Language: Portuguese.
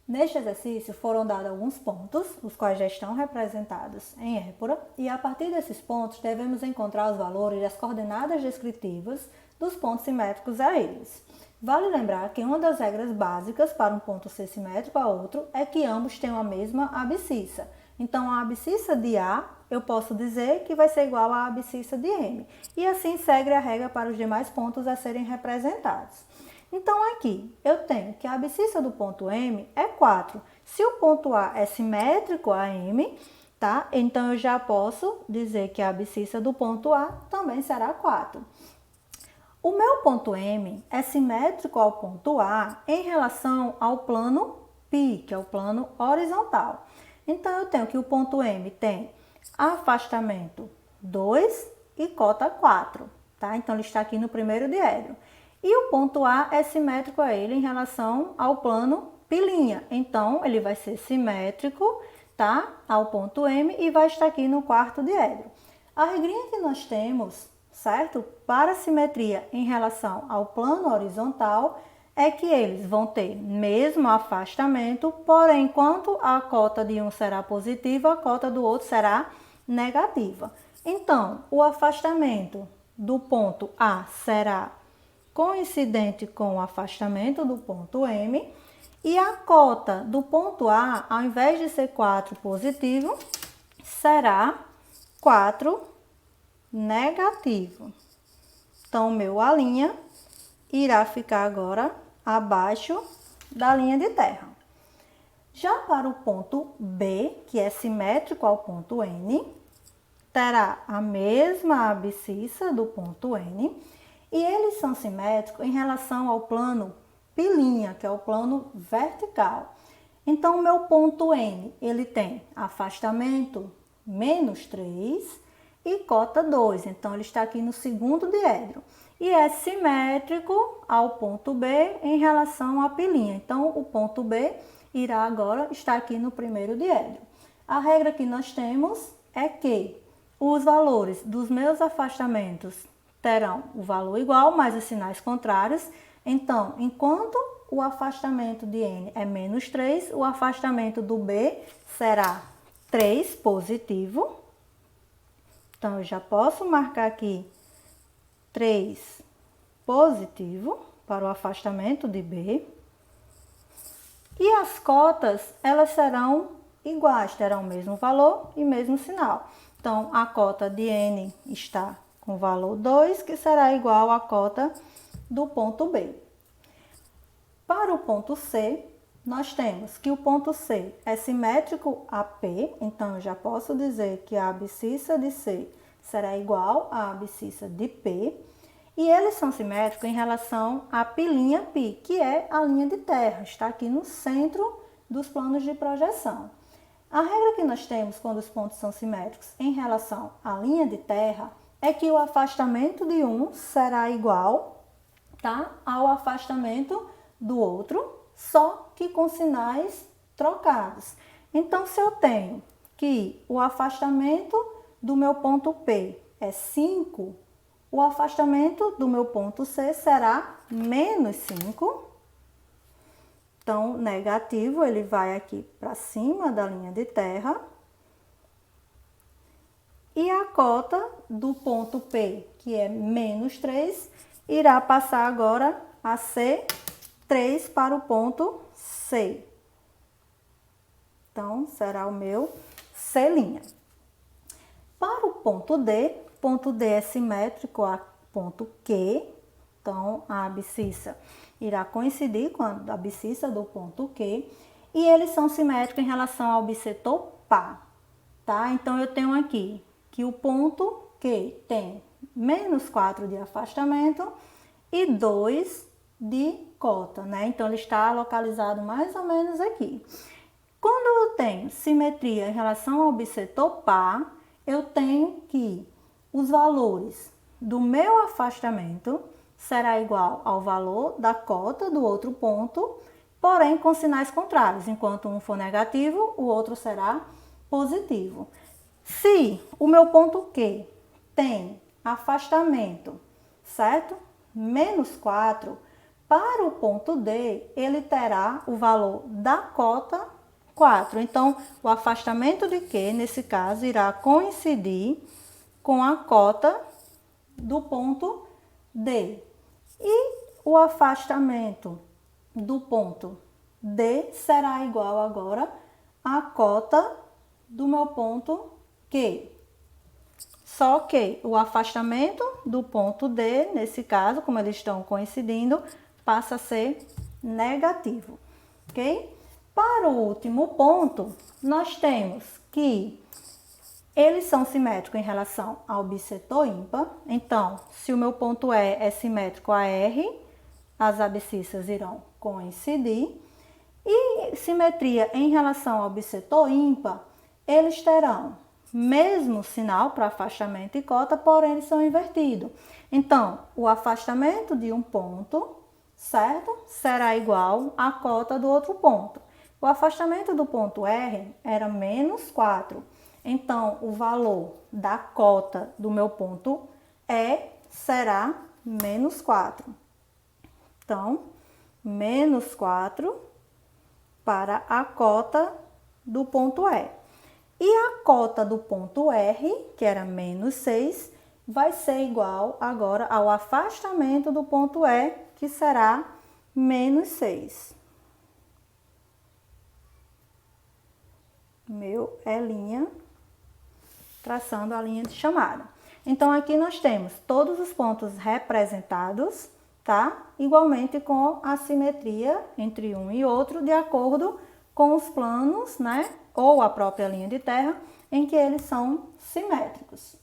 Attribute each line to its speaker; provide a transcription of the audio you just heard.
Speaker 1: Neste exercício foram dados alguns pontos, os quais já estão representados em épora, e a partir desses pontos devemos encontrar os valores das coordenadas descritivas dos pontos simétricos a eles. Vale lembrar que uma das regras básicas para um ponto ser simétrico a outro é que ambos tenham a mesma abscissa. Então, a abscissa de A eu posso dizer que vai ser igual à abscissa de M. E assim segue a regra para os demais pontos a serem representados. Então, aqui, eu tenho que a abscissa do ponto M é 4. Se o ponto A é simétrico a M, tá? Então, eu já posso dizer que a abscissa do ponto A também será 4. O meu ponto M é simétrico ao ponto A em relação ao plano π, que é o plano horizontal. Então, eu tenho que o ponto M tem afastamento 2 e cota 4, tá? Então, ele está aqui no primeiro diedro. E o ponto A é simétrico a ele em relação ao plano π'. Então, ele vai ser simétrico, tá? Ao ponto M e vai estar aqui no quarto diedro. A regrinha que nós temos, certo? Para a simetria em relação ao plano horizontal, é que eles vão ter mesmo afastamento, porém, enquanto a cota de um será positiva, a cota do outro será negativa. Então, o afastamento do ponto A será coincidente com o afastamento do ponto M, e a cota do ponto A, ao invés de ser 4 positivo, será 4 negativo. Então, o meu A' irá ficar agora abaixo da linha de terra. Já para o ponto B, que é simétrico ao ponto N, terá a mesma abscissa do ponto N, e eles são simétricos em relação ao plano π', que é o plano vertical. Então, o meu ponto N, ele tem afastamento menos 3 e cota 2. Então, ele está aqui no segundo diedro. E é simétrico ao ponto B em relação a π'. Então, o ponto B irá agora estar aqui no primeiro diedro. A regra que nós temos é que os valores dos meus afastamentos terão o valor igual, mas os sinais contrários. Então, enquanto o afastamento de N é menos 3, o afastamento do B será 3 positivo. Então, eu já posso marcar aqui 3 positivo para o afastamento de B. E as cotas, elas serão iguais, terão o mesmo valor e mesmo sinal. Então, a cota de N está com o valor 2, que será igual à cota do ponto B. Para o ponto C, nós temos que o ponto C é simétrico a P, então eu já posso dizer que a abscissa de C será igual à abscissa de P, e eles são simétricos em relação a π', que é a linha de terra, está aqui no centro dos planos de projeção. A regra que nós temos quando os pontos são simétricos em relação à linha de terra é que o afastamento de um será igual, tá, ao afastamento do outro, só que com sinais trocados. Então, se eu tenho que o afastamento do meu ponto P é 5, o afastamento do meu ponto C será menos 5. Então, negativo, ele vai aqui para cima da linha de terra. E a cota do ponto P, que é menos 3, irá passar agora a ser 3 para o ponto C. Então, será o meu C'. Para o ponto D é simétrico a ponto Q. Então, a abscissa irá coincidir com a abscissa do ponto Q. E eles são simétricos em relação ao bissetor pá. Tá? Então, eu tenho aqui que o ponto Q tem menos 4 de afastamento e 2 de cota, né? Então, ele está localizado mais ou menos aqui. Quando eu tenho simetria em relação ao bissetor pá, eu tenho que os valores do meu afastamento será igual ao valor da cota do outro ponto, porém com sinais contrários. Enquanto um for negativo, o outro será positivo. Se o meu ponto Q tem afastamento, certo? Menos 4, Para o ponto D, ele terá o valor da cota 4. Então, o afastamento de Q, nesse caso, irá coincidir com a cota do ponto D. E o afastamento do ponto D será igual agora à cota do meu ponto Q. Só que o afastamento do ponto D, nesse caso, como eles estão coincidindo, passa a ser negativo, ok? Para o último ponto, nós temos que eles são simétricos em relação ao bissetor ímpar. Então, se o meu ponto E é simétrico a R, as abscissas irão coincidir. E simetria em relação ao bissetor ímpar, eles terão mesmo sinal para afastamento e cota, porém eles são invertidos. Então, o afastamento de um ponto, certo? Será igual à cota do outro ponto. O afastamento do ponto R era menos 4. Então, o valor da cota do meu ponto E será menos 4. Então, menos 4 para a cota do ponto E. E a cota do ponto R, que era menos 6, vai ser igual agora ao afastamento do ponto E, que será menos 6. Meu E', traçando a linha de chamada. Então, aqui nós temos todos os pontos representados, tá? Igualmente com a simetria entre um e outro, de acordo com os planos, né? Ou a própria linha de terra, em que eles são simétricos.